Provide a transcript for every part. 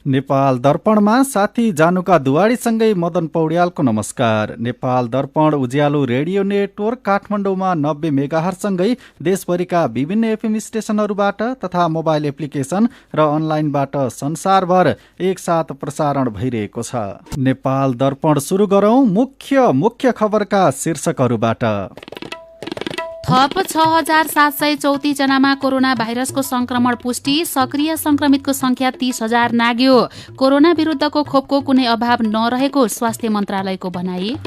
नेपाल दर्पणमा साथी जानुका दुवाडीसँगै मदन पौड्यालको नमस्कार। नेपाल दर्पण उज्यालो रेडियो नेटवर्क काठमाडौँमा 90 मेगाहर्जसँगै देशभरिका विभिन्न एफएम स्टेशनहरूबाट तथा मोबाइल एप्लिकेसन र अनलाइनबाट संसारभर एकसाथ प्रसारण भइरहेको छ। नेपाल दर्पण सुरु गरौं मुख्य खबरका शीर्षकहरूबाट। थप 6,734 जनामा कोरोना भाइरसको संक्रमण पुष्टि, सक्रिय संक्रमितको संख्या 30,000 नाग्यो। कोरोना विरुद्धको खोपको कुनै अभाव नरहेको स्वास्थ्य मन्त्रालयको भनाई।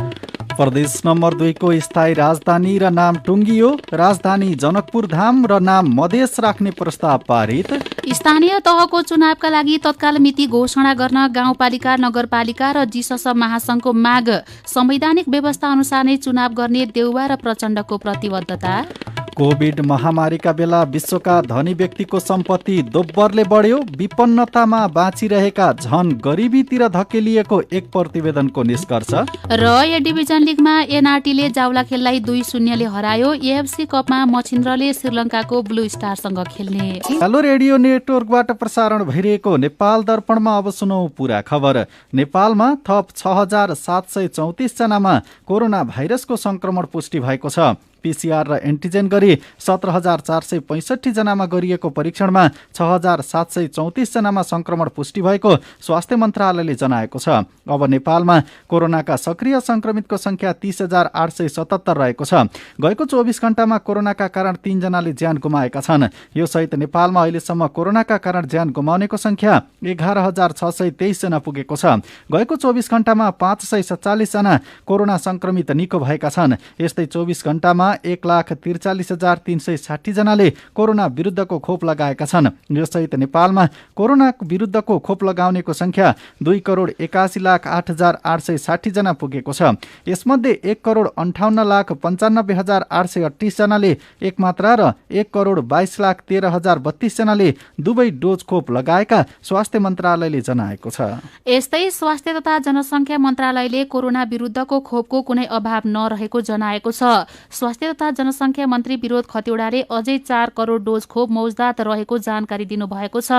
प्रदेश नम्बर 2 को स्थायी राजधानी र नाम टुङ्गियो। राजधानी जनकपुर धाम र नाम मधेस राख्ने प्रस्ताव पारित। स्थानीय तहको चुनावका लागि तत्काल मिति घोषणा गर्न गाउँपालिका, नगरपालिका र जीसस महासंघको माग। संवैधानिक व्यवस्था अनुसार नै चुनाव गर्ने देउवा र प्रचण्डको प्रतिबद्धता। कोभिड महामारीका बेला विश्वका धनी व्यक्तिको सम्पत्ति दोब्बरले बढ्यो। विपन्नतामा बाँचिरहेका झन गरिबीतिर धकेलिएको एक प्रतिवेदनको निष्कर्ष। र ए डिभिजन लिगमा एनआरटीले जावला खेललाई 2-0ले हरायो। एएफसी कपमा मछिन्द्रले श्रीलङ्काको ब्लू स्टारसँग खेल्ने। हेलो रेडियो नेटवर्कबाट प्रसारण भइरहेको नेपाल दर्पणमा अब सुनौ पूरा खबर। नेपालमा थप 6,734 जनामा कोरोना भाइरसको संक्रमण पुष्टि भएको छ। पीसीआर र एन्टिजेन गरी 17,465 जनामा गरिएको परीक्षणमा 6,734 जनामा संक्रमण पुष्टि भएको स्वास्थ्य मन्त्रालयले जनाएको छ। अब नेपालमा कोरोनाका सक्रिय संक्रमितको संख्या 30,877 रहेको छ। गएको 24 घण्टामा कोरोनाका कारण 3 जनाले ज्यान गुमाएका छन्। यो सहित नेपालमा अहिलेसम्म कोरोनाका कारण ज्यान गुमाउनेको संख्या 11,623 जना पुगेको छ। गएको 24 घण्टामा 547 जना कोरोना संक्रमित निको भएका छन्। यस्तै 24 घण्टामा 1,43,360 जनाले कोरोना विरुद्धको खोप लगाएका छन्। यो सहित नेपालमा कोरोना विरुद्धको खोप लगाउनेको संख्या 2,81,08,860 जना पुगेको छ। यसमध्ये 1,58,95,838 जनाले एक मात्रा र 1,22,13,032 जनाले दुवै डोज खोप लगाएका स्वास्थ्य मन्त्रालयले जनाएको छ। यस्तै स्वास्थ्य तथा जनसङ्ख्या मन्त्रालयले कोरोना विरुद्धको खोपको कुनै अभाव नरहेको जनाएको छ। स्वास्थ्य तथा जनसङ्ख्या मन्त्री विरोध खतिवडाले अझै 4 करोड डोज खोप मौजदात रहेको जानकारी दिनुभएको छ।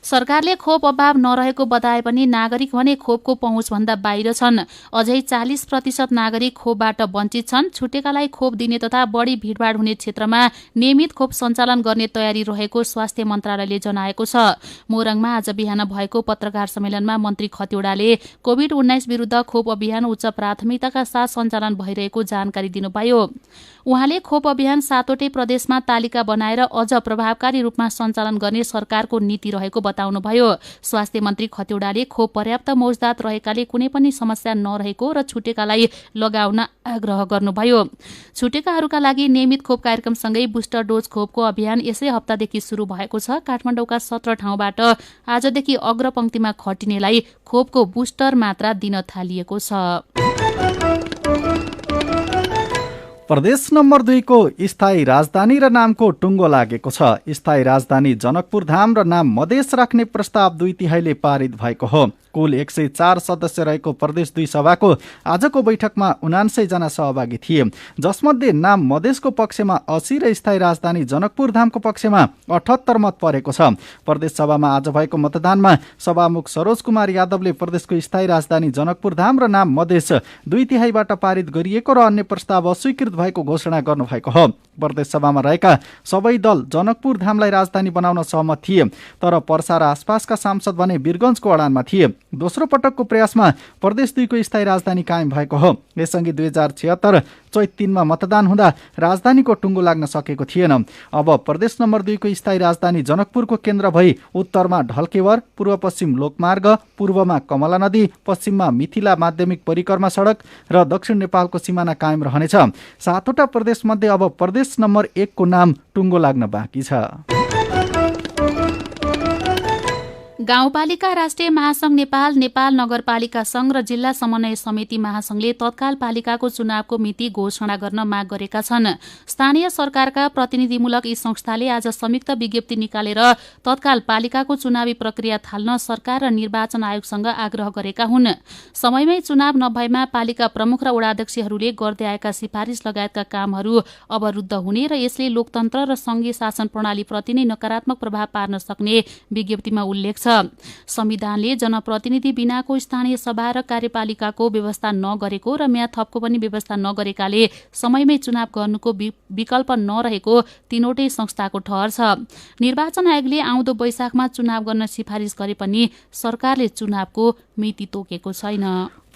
सरकारले खोप अभाव नरहेको बताए पनि नागरिक भने खोपको पहुँचभन्दा बाहिर छन्। अझै 40% नागरिक खोपबाट वञ्चित छन्। छुटेकालाई खोप दिने तथा बढी भिडभाड हुने क्षेत्रमा नियमित खोप सञ्चालन गर्ने तयारी रहेको स्वास्थ्य मन्त्रालयले जनाएको छ। मोरङमा आज बिहान भएको पत्रकार सम्मेलनमा मन्त्री खतिवडाले कोभिड-19 विरुद्ध खोप अभियान उच्च प्राथमिकताका साथ सञ्चालन भइरहेको जानकारी दिनुभयो। उहाँले खोप अभियान 7वटै प्रदेशमा तालिका बनाएर अझ प्रभावकारी रूपमा सञ्चालन गर्ने सरकारको नीति रहेको बताउनुभयो। स्वास्थ्य मन्त्री खतिवडाले खोप पर्याप्त मौजदात रहेकाले कुनै पनि समस्या नरहेको र छुटेकालाई लगाउन आग्रह गर्नुभयो। छुटेकाहरूका लागि नियमित खोप कार्यक्रमसँगै बुस्टर डोज खोपको अभियान यसै हप्तादेखि सुरु भएको छ। काठमाडौँका 17 ठाउँबाट आजदेखि अग्रपंक्तिमा खटिनेलाई खोपको बुस्टर मात्रा दिन थालिएको छ। प्रदेश नम्बर 2 को स्थायी राजधानी र नामको टुङ्गो लागेको छ। स्थायी राजधानी जनकपुर धाम र नाम मधेस राख्ने प्रस्ताव 2/3 पारित भएको हो। कुल 104 सदस्य रहेको प्रदेश 2 सभाको आजको बैठकमा 79 जना सहभागी थिए, जसमध्ये नाम मधेसको पक्षमा 80 र स्थायी राजधानी जनकपुर धामको पक्षमा 78 मत परेको छ। प्रदेश सभामा आज भएको मतदानमा सभामुख सरोज कुमार यादवले प्रदेशको स्थायी राजधानी जनकपुर धाम र नाम मधेस 2/3 पारित गरिएको र अन्य प्रस्ताव अस्वीकृत भएको घोषणा गर्नुभएको हो। प्रदेश सभामा रहेका सबै दल जनकपुर धामलाई राजधानी बनाउन सहमत थिए, तर पर्सा र आसपासका सांसद भने वीरगञ्जको अडानमा थिए। दोस्रो पटकको प्रयासमा प्रदेश 2 को स्थायी राजधानी कायम भएको हो। यससँगै 2076 चैत 3मा मतदान हुँदा राजधानीको टुङ्गो लाग्न सकेको थिएन। अब प्रदेश नम्बर 2 को स्थायी राजधानी जनकपुरको केन्द्र भई उत्तरमा ढल्केवर, पूर्व पश्चिम लोकमार्ग, पूर्वमा कमला नदी, पश्चिममा मिथिला माध्यमिक परिक्रमा सडक र दक्षिण नेपालको सिमाना कायम रहनेछ। 7वटा प्रदेश मध्ये अब प्रदेश नम्बर 1 को नाम टुङ्गो लाग्न बाँकी छ। गाउँपालिका राष्ट्रिय महासंघ नेपाल, नेपाल नगरपालिका संघ र जिल्ला समन्वय समिति महासंघले तत्काल पालिकाको चुनावको मिति घोषणा गर्न माग गरेका छन्। स्थानीय सरकारका प्रतिनिधिमूलक यी संस्थाले आज संयुक्त विज्ञप्ति निकालेर तत्काल पालिकाको चुनावी प्रक्रिया थाल्न सरकार र निर्वाचन आयोगसँग आग्रह गरेका हुन्। समयमै चुनाव नभएमा पालिका प्रमुख र वडाध्यक्षहरूले गर्दै आएका सिफारिस लगायतका कामहरू अवरुद्ध हुने र यसले लोकतन्त्र र संघीय शासन प्रणालीप्रति नै नकारात्मक प्रभाव पार्न सक्ने विज्ञप्तिमा उल्लेख छ। संविधानले जनप्रतिनिधि बिनाको स्थानीय सभा र कार्यपालिकाको व्यवस्था नगरेको र म्याद थपको पनि व्यवस्था नगरेकाले समयमै चुनाव गर्नुको विकल्प नरहेको तीनवटै संस्थाको ठहर छ। निर्वाचन आयोगले आउँदो वैशाखमा चुनाव गर्न सिफारिस गरे पनि सरकारले चुनावको मिति तोकेको छैन।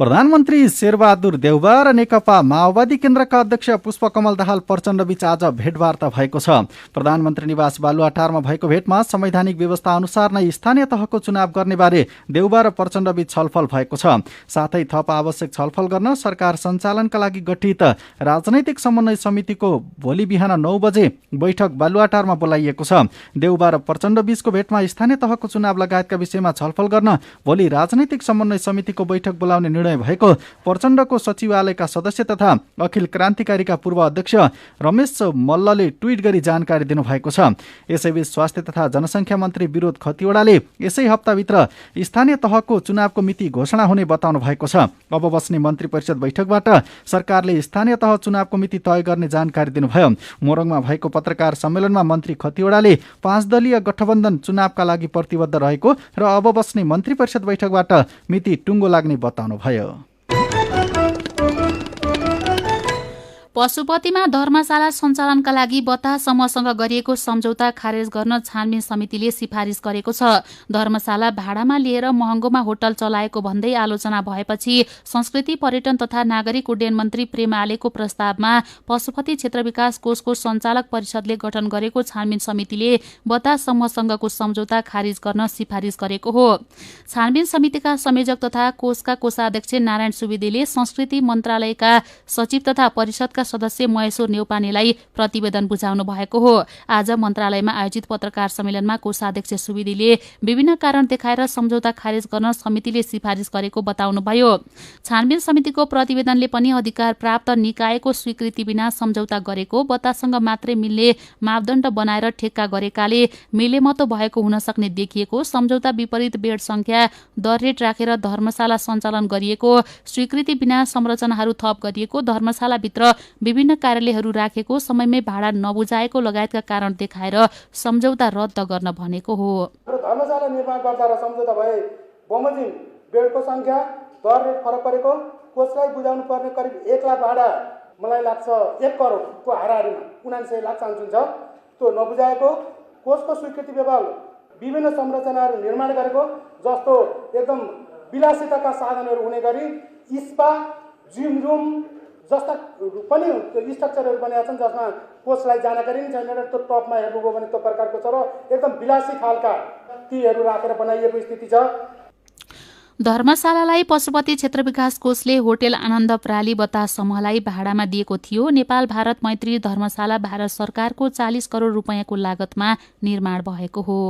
प्रधानमन्त्री शेरबहादुर देउबा र नेकपा माओवादी केन्द्रका अध्यक्ष पुष्पकमल दाहाल प्रचण्डबीच आज भेटवार्ता भएको छ। प्रधानमन्त्री निवास बालुवाटारमा भएको भेटमा संवैधानिक व्यवस्था अनुसार नै स्थानीय तहको चुनाव गर्नेबारे देउबा र प्रचण्डबीच छलफल भएको छ। साथै थप आवश्यक छलफल गर्न सरकार सञ्चालनका लागि गठित राजनैतिक समन्वय समितिको भोलि बिहान 9 बजे बैठक बालुवाटारमा बोलाइएको छ। देउबा र प्रचण्डबीचको भेटमा स्थानीय तहको चुनाव लगायतका विषयमा छलफल गर्न भोलि राजनैतिक समन्वय समितिको बैठक बोलाउने निर्णय भएको प्रचण्डको सचिवालयका सदस्य तथा अखिल क्रान्तिकारीका पूर्व अध्यक्ष रमेश मल्लले ट्विट गरी जानकारी दिनुभएको छ। यसैबीच स्वास्थ्य तथा जनसङ्ख्या मन्त्री विरोध खतिवडाले यसै हप्ताभित्र स्थानीय तहको चुनावको मिति घोषणा हुने बताउनु भएको छ। अब बस्ने मन्त्री परिषद बैठकबाट सरकारले स्थानीय तह चुनावको मिति तय गर्ने जानकारी दिनुभयो। मोरङमा भएको पत्रकार सम्मेलनमा मन्त्री खतिवडाले 5 दलीय गठबन्धन चुनावका लागि प्रतिबद्ध रहेको र अब बस्ने मन्त्री परिषद बैठकबाट मिति टुङ्गो लाग्ने बताउनु भयो। पशुपतिमा धर्मशाला सञ्चालनका लागि बतास समूहसँग गरिएको सम्झौता खारेज गर्न छानबिन समितिले सिफारिस गरेको छ। धर्मशाला भाडामा लिएर महँगोमा होटल चलाएको भन्दै आलोचना भएपछि संस्कृति पर्यटन तथा नागरिक उड्डयन मन्त्री प्रेम आलेको प्रस्तावमा पशुपति क्षेत्र विकास कोषको सञ्चालक परिषदले गठन गरेको छानबिन समितिले बतास समूहसँगको सम्झौता खारिज गर्न सिफारिस गरेको हो। छानबिन समितिका संयोजक तथा कोषका कोषाध्यक्ष नारायण सुवेदीले संस्कृति मन्त्रालयका सचिव तथा परिषदका सदस्य महेश्वर नेउपानेलाई प्रतिवेदन बुझाउनु भएको हो। आज मन्त्रालयमा आयोजित पत्रकार सम्मेलनमा कोषाध्यक्ष सुवेदीले विभिन्न कारण देखाएर सम्झौता खारेज गर्न समितिले सिफारिस गरेको बताउनुभयो। छानबिन समितिको प्रतिवेदनले पनि अधिकार प्राप्त निकायको स्वीकृति बिना सम्झौता गरेको, बतासँग मात्रै मिल्ने मापदण्ड बनाएर ठेक्का गरेकाले मिलेमतो भएको हुन सक्ने देखिएको, सम्झौता विपरीत बेड संख्या दर रेट राखेर धर्मशाला सञ्चालन गरिएको, स्वीकृति बिना संरचनाहरू थप गरिएको, धर्मशालाभित्र विभिन्न कार्यालयहरू राखेको, समयमै भाडा नबुझाएको लगायतका कारण देखाएर सम्झौता रद्द गर्न भनेको हो। धर्मशाला निर्माण गर्दा र सम्झौता भए बमोजिम बेडको संख्या दर रेट फरक परेको, कोषलाई बुझाउनु पर्ने करिब 1 लाख भाडा मलाई लाग्छ 1 करोडको हाराहारीमा 79 लाख चान्चुन्छ, त्यो नबुझाएको, कोषको स्वीकृति बेबल विभिन्न संरचनाहरू निर्माण गरेको, जस्तो एकदम विलासिताका साधनहरू हुने गरी स्पा, जिम रूम जस्ता पनि स्ट्रक्चरहरू बनेका छन् जसमा कोषलाई जानकारी नै छैन र त्यो टपमा हेर्नुभयो भने त्यो प्रकारको छ र एकदम विलासी खालका तीहरू राखेर बनाइएको स्थिति छ। धर्मशालालाई पशुपति क्षेत्र विकास कोषले होटेल आनन्द प्राली बतास समूहलाई भाडामा दिएको थियो। नेपाल भारत मैत्री धर्मशाला भारत सरकारको 40 करोड रुपैयाँको लागतमा निर्माण भएको हो।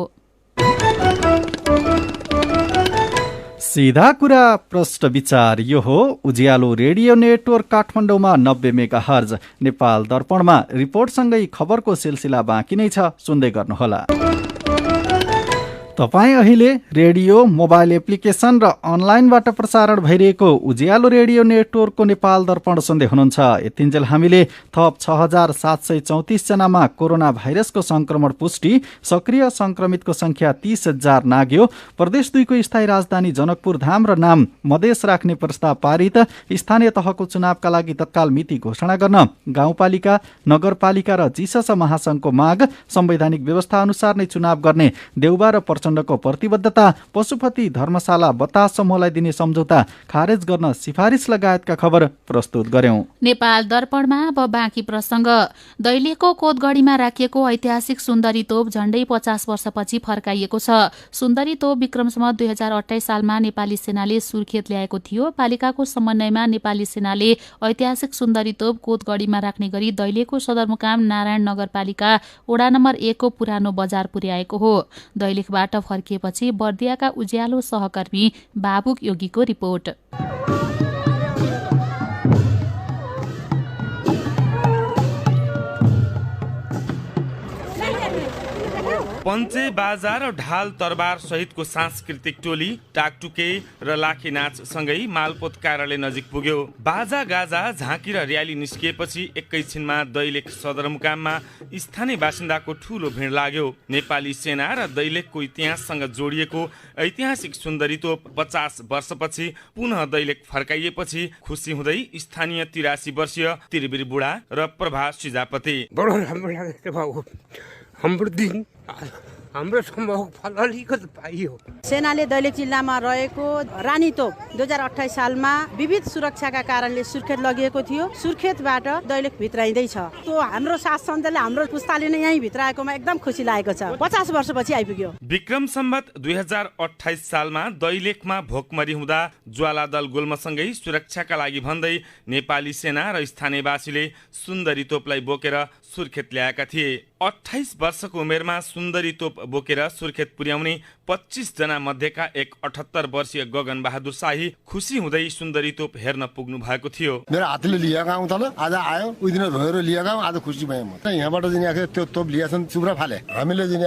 सीधा कुरा प्रश्न विचार यो हो उज्यालो रेडियो नेटवर्क काठमाडौँमा 90 मेगाहर्ज। नेपाल दर्पणमा रिपोर्टसँगै खबरको सिलसिला बाँकी नै छ, सुन्दै गर्नुहोला। तपाईँ अहिले रेडियो, मोबाइल एप्लिकेसन र अनलाइनबाट प्रसारण भइरहेको उज्यालो रेडियो नेटवर्कको नेपाल दर्पण सुन्दै हुनुहुन्छ। यतिन्जेल हामीले थप 6,734 जनामा कोरोना भाइरसको संक्रमण पुष्टि, सक्रिय संक्रमितको संख्या 30,000 नाग्यो, प्रदेश 2 को स्थायी राजधानी जनकपुर धाम र नाम मधेस राख्ने प्रस्ताव पारित, स्थानीय तहको चुनावका लागि तत्काल मिति घोषणा गर्न गाउँपालिका, नगरपालिका र जीसस महासंघको माग, संवैधानिक व्यवस्था अनुसार नै चुनाव गर्ने देउबा र प्रचण्डको प्रतिबद्धता, पशुपति धर्मशाला बतास समूहलाई दिने सम्झौता खारेज गर्न सिफारिस लगायतका खबर प्रस्तुत गर्यौं। नेपाल दर्पणमा अब बाँकी प्रसंग। दैलेखको कोतगढीमा राखिएको ऐतिहासिक सुन्दरी तोप झण्डै 50 वर्षपछि फर्काइएको छ। सुन्दरी तोप विक्रमसम्म 2028 सालमा नेपाली सेनाले सुर्खेत ल्याएको थियो। पालिकाको समन्वयमा नेपाली सेनाले ऐतिहासिक सुन्दरी तोप कोतगढीमा राख्ने गरी दैलेखको सदरमुकाम नारायण नगरपालिका वडा नम्बर 1 को पुरानो बजार पुर्याएको हो। दैलेखबाट फर्किएपछि बर्दियाका उज्यालो सहकर्मी बाबुक योगीको रिपोर्ट। पञ्चे बाजा र ढाल तरबार सहितको सांस्कृतिक टोली टाकटुके र लाखे नाच सँगै मालपोत कार्यालय नजिक पुग्यो। बाजा गाजा झाँकी र र्याली निस्किएपछि एकैछिनमा दैलेख सदरमुकाममा स्थानीय बासिन्दाको ठूलो भिड लाग्यो। नेपाली सेना र दैलेखको इतिहाससँग जोडिएको ऐतिहासिक सुन्दरी तोप 50 वर्षपछि पुनः दैलेख फर्काइएपछि खुसी हुँदै स्थानीय 83 वर्षीय त्रिवीर बुढा र प्रभा सिजापति। बडो राम्रो लागेको बाबु, हाम्रो दिन हाम्रो सम्भव फल अलिकति पाइयो। सेनाले दैलेख जिल्लामा रहेको रानी तोप 2028 सालमा विविध सुरक्षाका कारणले सुर्खेत लगिएको थियो। सुर्खेतबाट दैलेख भित्राइँदैछ। त्यो हाम्रो शासनले हाम्रो पुस्ताले नै यहीँ भित्राएकोमा एकदम खुसी लागेको छ। 50 वर्षपछि आइपुग्यो। विक्रम सम्वत 2028 सालमा दैलेखमा भोकमरी हुँदा ज्वाला दल गुल्मसँगै सुरक्षाका लागि भन्दै नेपाली सेना र स्थानीयवासीले सुन्दरी तोपलाई बोकेर सुर्खेत ल्याएका थिए। 28 वर्षको उमेरमा सुन्दरी तोप बोकेर सुर्खेत पुर्याउने 25 जना मध्येका एक 78 वर्षीय गगन बहादुर शाही खुसी हुँदै सुन्दरी तोप हेर्न पुग्नु भएको थियो। मेरो हातले लिएका आउँ त आज आयो, उही दिन रोएर लिएका आज खुसी भएँ म। यहाँबाट जिनी त्यो तोप लिएछन् चुब्रा फाले, हामीले जिनी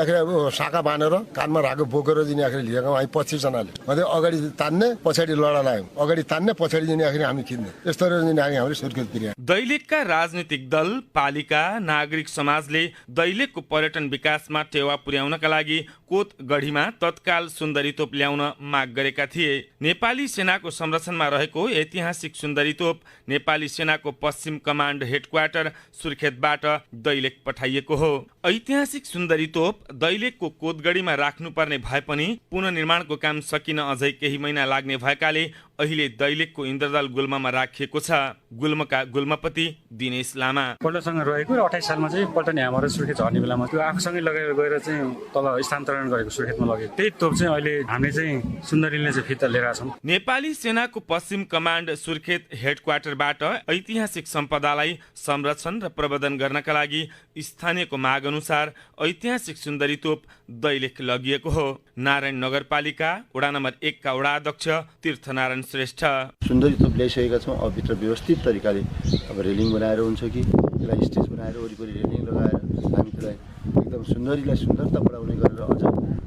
साका बानेर कानमा राखेको बोकेर जिनी लिएका हामी 25 जनाले अगाडि तान्ने पछाडि लडा लाग्यौँ, अगाडि तान्ने पछाडि जिनी हामी खिच्ने, यस्तो हामीले सुर्खेत पुर्यायौँ। दैलेखका राजनीतिक दल, पालिका, नागरिक समाजले दैलेखको पर्यटन विकासमा टेवा पुर्याउनका लागि कोतगढीमा तत्काल सुन्दरी तोप ल्याउन माग गरेका थिए। नेपाली सेनाको संरक्षणमा रहेको ऐतिहासिक सुन्दरी तोप नेपाली सेनाको पश्चिम कमान्ड हेडक्वार्टर सुर्खेतबाट दैलेख पठाइएको हो। ऐतिहासिक सुन्दरी तोप दैलेखको कोतगढीमा राख्नुपर्ने भए पनि पुनर्निर्माणको काम सकिन अझै केही महिना लाग्ने भएकाले अहिले दैलेखको इन्द्रदल गुल्ममा राखिएको छ। गुल्मका गुल्मपति दिनेश लामा पल्टनसँग रहेको र 28 सालमा चाहिँ पल्टन यहाँबाट सुर्खेत झर्ने बेलामा त्यो आफूसँगै लगेर गएर चाहिँ तल स्थानान्तरण गरेको सुर्खेतमा लगेको त्यही तोप चाहिँ अहिले हामीले चाहिँ सुन्दरीले चाहिँ फिर्ता लिएर छौँ। नेपाली सेनाको पश्चिम कमान्ड सुर्खेत हेडक्वार्टरबाट ऐतिहासिक सम्पदालाई संरक्षण र प्रबन्धन गर्नका लागि स्थानीयको माग अनुसार ऐतिहासिक सुन्दरी तोप दैलेख लगिएको हो। नारायण नगरपालिका वडा नम्बर 1 का वडा अध्यक्ष तीर्थनारायण श्रेष्ठ सुन्दरी तोप ल्याइसकेका छौँ। अब भित्र व्यवस्थित तरिकाले अब रेलिङ बनाएर हुन्छ कि त्यसलाई स्टेज बनाएर वरिपरि रेलिङ लगाएर हामी त्यसलाई एकदम सुन्दरीलाई सुन्दरता बढाउने गरेर अझ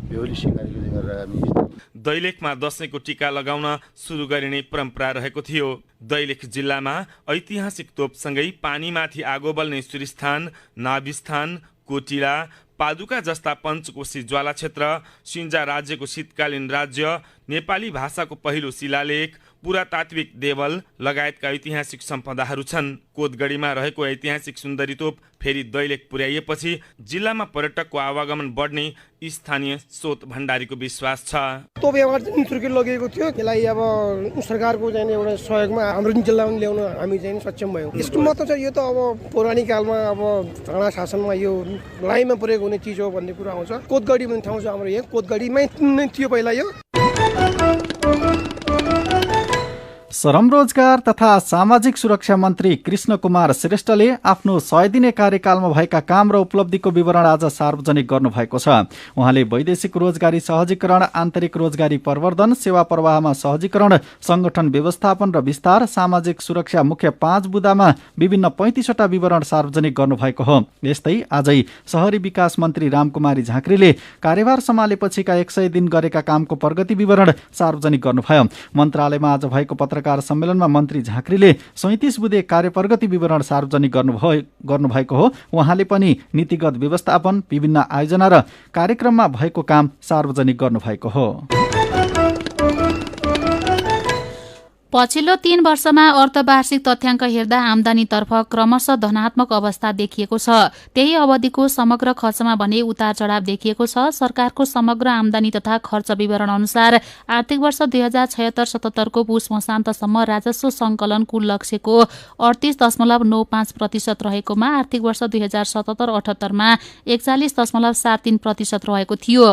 बेहुली सिँगारीले गरेर हामी दैलेखमा दशैंको टीका लगाउन सुरु गरिने परम्परा रहेको थियो। दैलेख जिल्लामा ऐतिहासिक तोपसँगै पानीमाथि आगो बल्ने सूर्यस्थान, नाभिस्थान, कोटिला, पादुका जस्ता पञ्चकोशी ज्वाला क्षेत्र, सिन्जा राज्यको शीतकालीन राज्य, नेपाली भाषाको पहिलो शिलालेख, पुरातात्विक देवल लगायतका ऐतिहासिक सम्पदाहरू छन्। कोतगढीमा रहेको ऐतिहासिक सुन्दरी तोप फेरि दैलेख पुर्याइएपछि जिल्लामा पर्यटकको आवागमन बढ्ने स्थानीय स्रोत भण्डारीको विश्वास छ। तोप यहाँबाट सुर्खेत लगेको थियो, त्यसलाई अब सरकारको चाहिँ एउटा सहयोगमा हाम्रो जिल्लामा ल्याउन हामी चाहिँ सक्षम भयौँ। यसको मतलब चाहिँ यो त अब पौराणिक कालमा अब राणा शासनमा यो लडाइँमा प्रयोग हुने चिज हो भन्ने कुरा आउँछ। कोतगढी भन्ने ठाउँ छ हाम्रो, यहाँ कोतगढीमै नै थियो पहिला यो। श्रम रोजगार तथा सामाजिक सुरक्षा मन्त्री कृष्ण कुमार श्रेष्ठले आफ्नो 100 दिने कार्यकालमा भएका काम र उपलब्धिको विवरण आज सार्वजनिक गर्नुभएको छ। उहाँले वैदेशिक रोजगारी सहजीकरण, आन्तरिक रोजगारी प्रवर्धन, सेवा प्रवाहमा सहजीकरण, संगठन व्यवस्थापन र विस्तार, सामाजिक सुरक्षा मुख्य 5 बुँदामा विभिन्न 35 वटा विवरण सार्वजनिक गर्नुभएको हो। यस्तै आजै शहरी विकास मन्त्री रामकुमारी झाँक्रीले कार्यभार सम्हालेपछिका 100 दिन गरेका कामको प्रगति विवरण सार्वजनिक गर्नुभयो। मन्त्रालयमा आज भएको पत्रकार सम्मेलनमा मन्त्री झाँक्रीले 37 बुँदे कार्यप्रगति विवरण सार्वजनिक गर्नुभएको हो। उहाँले पनि नीतिगत व्यवस्थापन, विभिन्न आयोजना र कार्यक्रममा भएको काम सार्वजनिक गर्नुभएको हो। पछिल्लो 3 वर्षमा अर्धवार्षिक तथ्याङ्क हेर्दा आम्दानीतर्फ क्रमशः धनात्मक अवस्था देखिएको छ। त्यही अवधिको समग्र खर्चमा भने उतार चढाव देखिएको छ। सरकारको समग्र आम्दानी तथा खर्च विवरण अनुसार आर्थिक वर्ष 2076-77 को पुस मसान्तसम्म राजस्व सङ्कलन कुल लक्ष्यको 38.95% रहेकोमा आर्थिक वर्ष 2077-78 मा 41.73% रहेको थियो।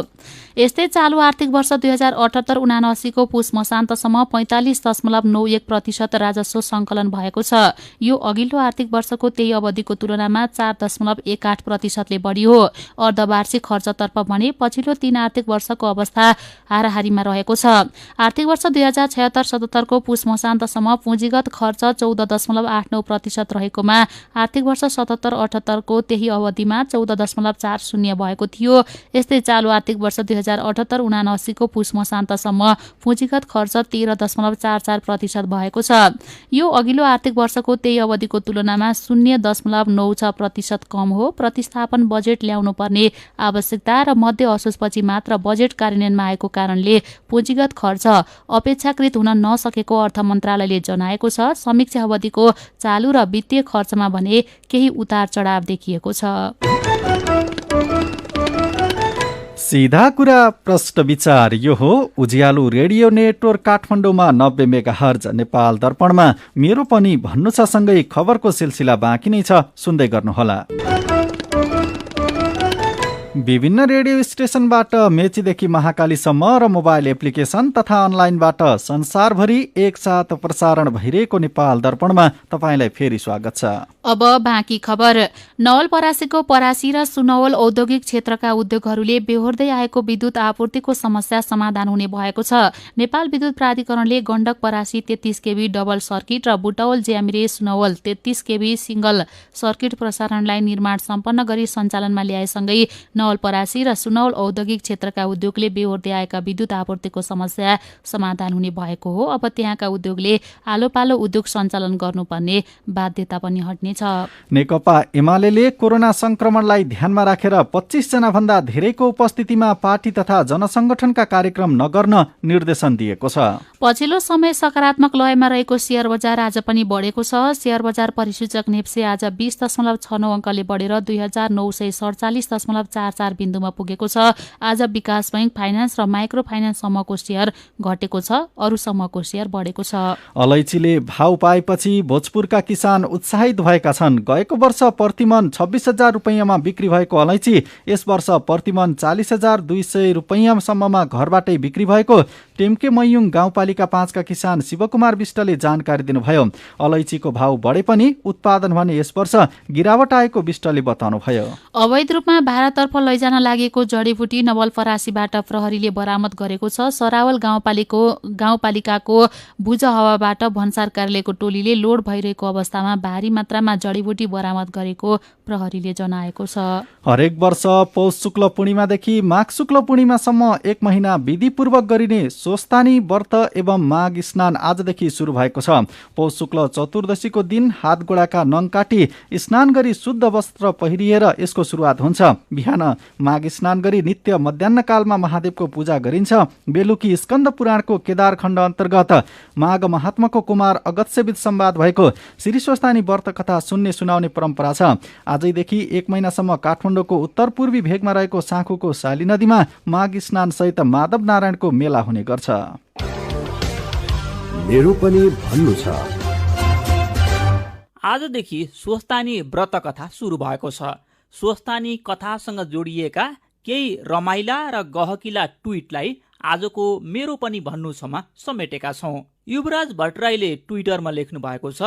यस्तै चालु आर्थिक वर्ष 2078-79 को पुस मसान्तसम्म 45.9 .91% राजस्व सङ्कलन भएको छ। यो अघिल्लो आर्थिक वर्षको त्यही अवधिको तुलनामा 4.18%ले बढी हो। अर्धवार्षिक खर्चतर्फ भने पछिल्लो 3 आर्थिक वर्षको अवस्था हाराहारीमा रहेको छ। आर्थिक वर्ष 2076-77 को पुस मसान्तसम्म पुँजीगत खर्च 14.89% रहेकोमा आर्थिक वर्ष 77-78 को त्यही अवधिमा 14.40 भएको थियो। यस्तै चालु आर्थिक वर्ष 2078-79 को पुस मसान्तसम्म पुँजीगत खर्च 13.44% भएको छ। यो अघिल्लो आर्थिक वर्षको त्यही अवधिको तुलनामा 0.96% कम हो। प्रतिस्थापन बजेट ल्याउनु पर्ने आवश्यकता र मध्य असोजपछि मात्र बजेट कार्यान्वयनमा आएको कारणले पुँजीगत खर्च अपेक्षाकृत हुन नसकेको अर्थ मन्त्रालयले जनाएको छ। समीक्षा अवधिको चालु र वित्तीय खर्चमा भने केही उतार चढाव देखिएको छ। सीधा कुरा प्रश्न विचार यो हो उज्यालो रेडियो नेटवर्क काठमाडौँमा 90 मेगाहर्ज, नेपाल दर्पणमा मेरो पनि भन्नु छ सँगै खबरको सिलसिला बाँकी नै छ, सुन्दै गर्नुहोला। विभिन्न रेडियो स्टेशनबाट मेचीदेखि महाकालीसम्म र मोबाइल एप्लिकेसन तथा अनलाइनबाट संसारभरि एकसाथ प्रसारण भइरहेको नेपाल दर्पणमा तपाईंलाई फेरि स्वागत छ। अब बाँकी खबर। नवलपरासीको परासी र सुनवल औद्योगिक क्षेत्रका उद्योगहरूले बेहोर्दै आएको विद्युत आपूर्तिको समस्या समाधान हुने भएको छ। नेपाल विद्युत प्राधिकरणले Gandak Parasi 33 KB double circuit र बुटौल ज्यामिरे सुनवल 33 केबी सिंगल सर्किट प्रसारण लाइन निर्माण सम्पन्न गरी सञ्चालनमा ल्याएसँगै नवलपरासी र सुनवल औद्योगिक क्षेत्रका उद्योगले बेहोर्दै आएका विद्युत आपूर्तिको समस्या समाधान हुने भएको हो। अब त्यहाँका उद्योगले आलोपालो उद्योग सञ्चालन गर्नुपर्ने बाध्यता पनि हट्ने छ। नेकपा एमाले कोरोना संक्रमणलाई ध्यानमा राखेर 25 जना भन्दा धेरैको उपस्थितिमा पार्टी तथा जनसंगठनका कार्यक्रम नगर्न निर्देशन दिएको छ। पछिल्लो समय सकारात्मक लयमा रहेको शेयर बजार आज पनि बढेको छ। शेयर बजार परिसूचक नेप्से आज 20.69 अङ्कले बढेर 2947.44 बिन्दुमा पुगेको छ। आज विकास बैंक, फाइनान्स र माइक्रो फाइनान्स समूहको शेयर घटेको छ, अरू समूहको शेयर बढेको छ। अलैँचीले भाउ पाएपछि भोजपुरका किसान उत्साहित भएका छन्। गएको वर्ष प्रतिमन 26,000 रुपैयाँमा बिक्री भएको अलैँची यस वर्ष प्रतिमन 40,200 रुपैयाँसम्ममा घरबाटै बिक्री भएको टेम्के मैयुङ गाउँपालिका 5 का किसान शिवकुमार विष्टले जानकारी दिनुभयो। अलैँचीको भाउ बढे पनि उत्पादन भने यस वर्ष गिरावट आएको विष्टले बताउनुभयो। अवैध रूपमा भारततर्फ लैजान लागेको जडीबुटी नवलपरासीबाट प्रहरीले बरामद गरेको छ। सरावल गाउँपालिकाको बुजहवाबाट भन्सार कार्यालयको टोलीले लोड भइरहेको अवस्थामा भारी मात्रामा जडीबुटी बरामद गरेको प्रहरीले जनाएको छ। हरेक वर्ष पौष शुक्ल पूर्णिमादेखि माघ शुक्ल पूर्णिमासम्म 1 महिना विधिपूर्वक गरिने स्वस्थानी व्रत एवं माघ स्नान आजदेखि सुरु भएको छ। पौष शुक्ल चतुर्दशीको दिन हात गोडाका नङ काटी स्नान गरी शुद्ध वस्त्र पहिरिएर यसको सुरुवात हुन्छ। बिहान माघ स्नान गरी नित्य मध्याह्नकालमा महादेवको पूजा गरिन्छ। बेलुकी स्कन्द पुराणको केदार खण्ड अन्तर्गत माघ महात्माको कुमार अगस्त्यविद संवाद भएको श्री स्वस्थानी व्रत कथा सुन्ने सुनाउने परम्परा छ। आजैदेखि 1 महिनासम्म काठमाडौँको उत्तर पूर्वी भेगमा रहेको साँखुको साली नदीमा माघ स्नान सहित माधव नारायणको मेला हुने गर्छ। मेरो पनि भन्नु छ। आजदेखि स्वस्थानी व्रत कथा सुरु भएको छ। स्वस्थानी कथासँग जोडिएका केही रमाइला र गहकिला ट्विटलाई आजको मेरो पनि भन्नु छमा समेटेका छौं। युवराज भट्टराईले ट्विटरमा लेख्नु भएको छ,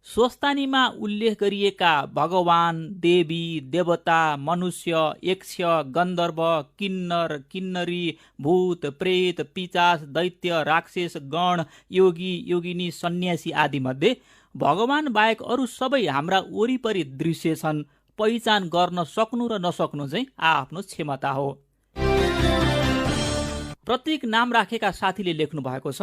स्वस्थानीमा उल्लेख गरिएका भगवान, देवी, देवता, मनुष्य, यक्ष, गन्धर्व, किन्नर, किन्नरी, भूत, प्रेत, पिचास, दैत्य, राक्षस, गण, योगी, योगिनी, सन्यासी आदि मध्ये भगवान बाहेक अरू सबै हाम्रा वरिपरि दृश्य छन्। पहिचान गर्न सक्नु र नसक्नु चाहिँ आफ्नो क्षमता हो। प्रत्येक नाम राखेका साथीले लेख्नु भएको छ,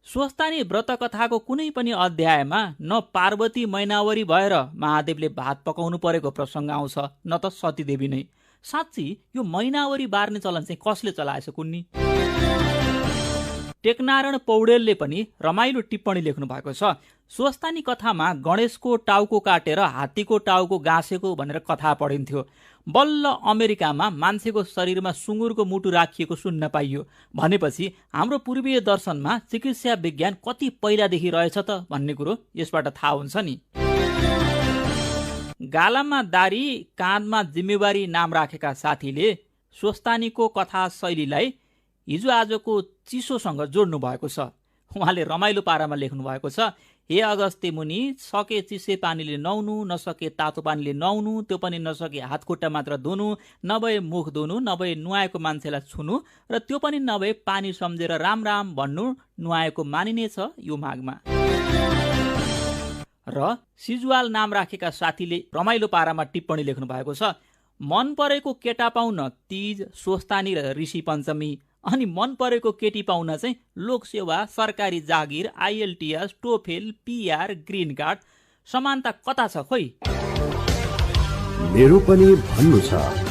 स्वस्थानी व्रत कथाको कुनै पनि अध्यायमा न पार्वती मैनावरी भएर महादेवले भात पकाउनु परेको प्रसङ्ग आउँछ न त सतीदेवी नै। साँच्ची यो मैनावरी बार्ने चलन चाहिँ कसले चलाएछ कुन्नी? टेकनारायण पौडेलले पनि रमाइलो टिप्पणी लेख्नु भएको छ, स्वस्थानी कथामा गणेशको टाउको काटेर हात्तीको टाउको गाँसेको भनेर कथा पढिन्थ्यो। बल्ल अमेरिकामा मान्छेको शरीरमा सुँगुरको मुटु राखिएको सुन्न पाइयो। भनेपछि हाम्रो पूर्वीय दर्शनमा चिकित्सा विज्ञान कति पहिलादेखि रहेछ त भन्ने कुरो यसबाट थाहा हुन्छ नि। गालामा दारी, काँधमा जिम्मेवारी नाम राखेका साथीले स्वस्थानीको कथा शैलीलाई हिजो आजको चिसोसँग जोड्नु भएको छ। उहाँले रमाइलो पारामा लेख्नु भएको छ, हे अगस्त्य मुनि, सके चिसे पानीले नुहाउनु, नसके तातो पानीले नुहाउनु, त्यो पनि नसके हातखुट्टा मात्र धुनु, नभए मुख धुनु, नभए नुहाएको मान्छेलाई छुनु, र त्यो पनि नभए पानी सम्झेर राम राम भन्नु नुहाएको मानिनेछ यो माघमा। र सिजुवाल नाम राखेका साथीले रमाइलो पारामा टिप्पणी लेख्नु भएको छ, मन परेको केटा पाउन तीज, स्वस्थानी र ऋषि पञ्चमी, अनि मन परेको केटी पाउन चाहिँ लोकसेवा, सरकारी जागिर, IELTS, TOEFL, PR, green card. समानता कता छ खोइ? मेरो पनि भन्नु छ।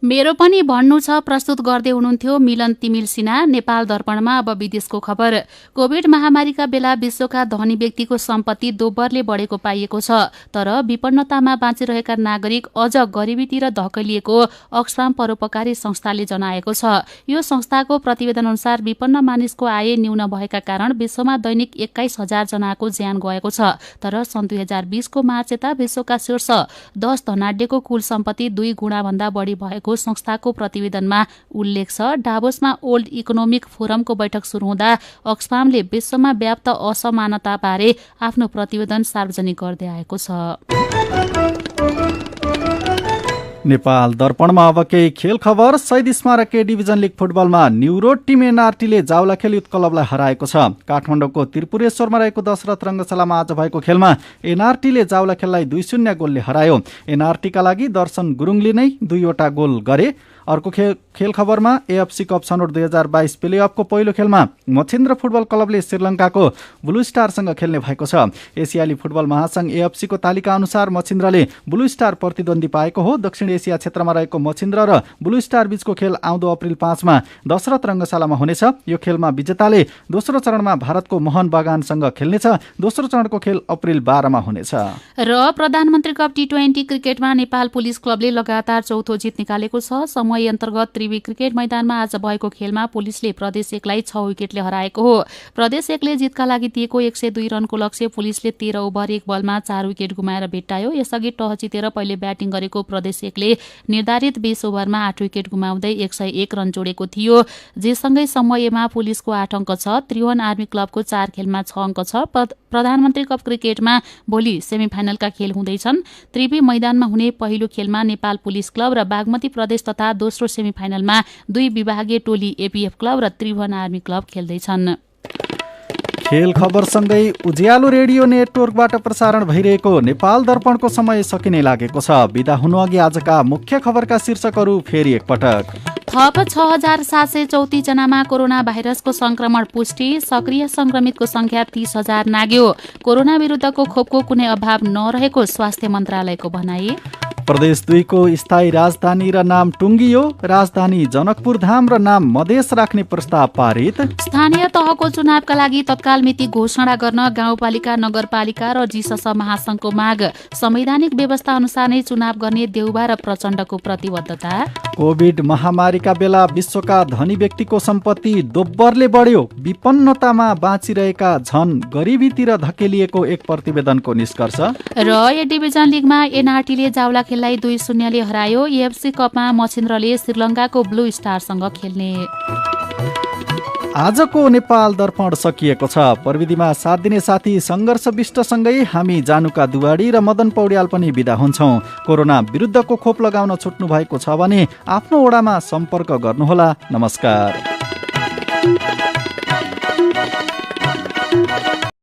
मेरो पनि भन्नु छ प्रस्तुत गर्दै हुनुहुन्थ्यो मिलन तिमिल सिन्हा। नेपाल दर्पणमा अब विदेशको खबर। कोभिड महामारीका बेला विश्वका धनी व्यक्तिको सम्पत्ति दोब्बरले बढेको पाइएको छ, तर विपन्नतामा बाँचिरहेका नागरिक अझ गरिबीतिर धकेलिएको अक्सफाम परोपकारी संस्थाले जनाएको छ। यो संस्थाको प्रतिवेदन अनुसार विपन्न मानिसको आय न्यून भएका कारण विश्वमा दैनिक 21,000 जनाको ज्यान गएको छ। तर सन् 2020 को मार्च यता विश्वका शीर्ष 10 धनाढ्यको कुल सम्पत्ति 2 गुणाभन्दा बढी भएको संस्थाको प्रतिवेदनमा उल्लेख छ। डाभोसमा वर्ल्ड इकोनोमिक फोरमको बैठक सुरु हुँदा अक्सफामले विश्वमा व्याप्त असमानता बारे आफ्नो प्रतिवेदन सार्वजनिक गर्दै आएको छ। नेपाल दर्पणमा अब केही खेल खबर। शहीद स्मारक ए डिभिजन लिग फुटबलमा न्युरोड टिम एनआरटीले जावलाखेल युथ क्लबलाई हराएको छ। काठमाडौँको त्रिपुरेश्वरमा रहेको दशरथ रङ्गशालामा आज भएको खेलमा एनआरटीले जावलाखेललाई 2-0 गोलले हरायो। एनआरटीका लागि दर्शन गुरुङले नै 2वटा गोल गरे। अर्को खेल खबरमा एएफसी कप छनौट 2022 प्लेअफको पहिलो खेलमा मछिन्द्र फुटबल क्लबले श्रीलङ्काको ब्लू स्टारसँग खेल्ने भएको छ। एसियाली फुटबल महासंघ एएफसीको तालिका अनुसार मछिन्द्रले ब्लू स्टार प्रतिद्वन्दी पाएको हो। दक्षिण एसिया क्षेत्रमा रहेको मछिन्द्र र ब्लू स्टार बीचको खेल आउँदो अप्रिल 5 मा दशरथ रङ्गशालामा हुनेछ। यो खेलमा विजेताले दोस्रो चरणमा भारतको मोहन बगानसँग खेल्नेछ। दोस्रो चरणको खेल अप्रिल 12 मा हुनेछ। र प्रधानमन्त्री कप टी20 क्रिकेटमा नेपाल पुलिस क्लबले लगातार चौथो जित निकालेको छ। समय अन्तर्गत त्रिवी क्रिकेट मैदानमा आज भएको खेलमा पुलिसले प्रदेश 1लाई 6 विकेटले हराएको हो। प्रदेश 1ले जितका लागि दिएको 102 रनको लक्ष्य पुलिसले 13 ओभर 1 बलमा 4 विकेट गुमाएर भेट्टायो। यसअघि टस जितेर पहिले ब्याटिङ गरेको प्रदेश 1ले निर्धारित 20 ओभरमा 8 विकेट गुमाउँदै 101 रन जोडेको थियो। जेसँगै समयमा पुलिसको 8 अङ्क छ। त्रिभुवन आर्मी क्लबको 4 खेलमा 6 अङ्क छ। प्रधानमन्त्री कप क्रिकेटमा भोलि सेमिफाइनलका खेल हुँदैछन्। त्रिवी मैदानमा हुने पहिलो खेलमा नेपाल पुलिस क्लब र बागमती प्रदेश तथा दोस्रो सेमिफाइनलमा 2 विभागीय टोली एपीएफ क्लब र त्रिभुवन आर्मी क्लब खेल्दैछन्। खेल खबरसँगै उज्यालो रेडियो नेटवर्कबाट प्रसारण भइरहेको नेपाल दर्पणको समय सकिने लागेको छ। बिदा हुनु अघि आजका मुख्य खबरका शीर्षकहरू फेरि एकपटक। थप 6,734 जनामा कोरोना भाइरसको संक्रमण पुष्टि। सक्रिय संक्रमितको संख्या 30,000 नाग्यो। कोरोना विरुद्धको खोपको कुनै अभाव नरहेको स्वास्थ्य मन्त्रालयको भनाई। प्रदेश 2 को स्थायी राजधानी र नाम टुङ्गियो। राजधानी जनकपुर धाम र नाम मधेस राख्ने प्रस्ताव पारित। स्थानीय तहको चुनावका लागि तत्काल मिति घोषणा गर्न गाउँपालिका, नगरपालिका र जीसस महासंघको माग। संवैधानिक व्यवस्था अनुसार नै चुनाव गर्ने देउबा र प्रचण्डको प्रतिबद्धता। कोभिड महामारीका बेला विश्वका धनी व्यक्तिको सम्पत्ति दोब्बरले बढ्यो। विपन्नतामा बाँचिरहेका झन गरिबीतिर धकेलिएको एक प्रतिवेदनको निष्कर्ष। र ए डिभिजन लिगमा एनआरटीले जावलाखेललाई 2-0 हरायो। एएफसी कपमा मछिन्द्रले श्रीलङ्काको ब्लू स्टारसँग खेल्ने। आजको नेपाल दर्पण सकिएको छ। प्रविधिमा साथ दिने साथी सङ्घर्ष विष्टसँगै हामी जानुका दुवाडी र मदन पौड्याल पनि बिदा हुन्छौँ। कोरोना विरुद्धको खोप लगाउन छुट्नु भएको छ भने आफ्नो वडामा सम्पर्क गर्नुहोला। नमस्कार।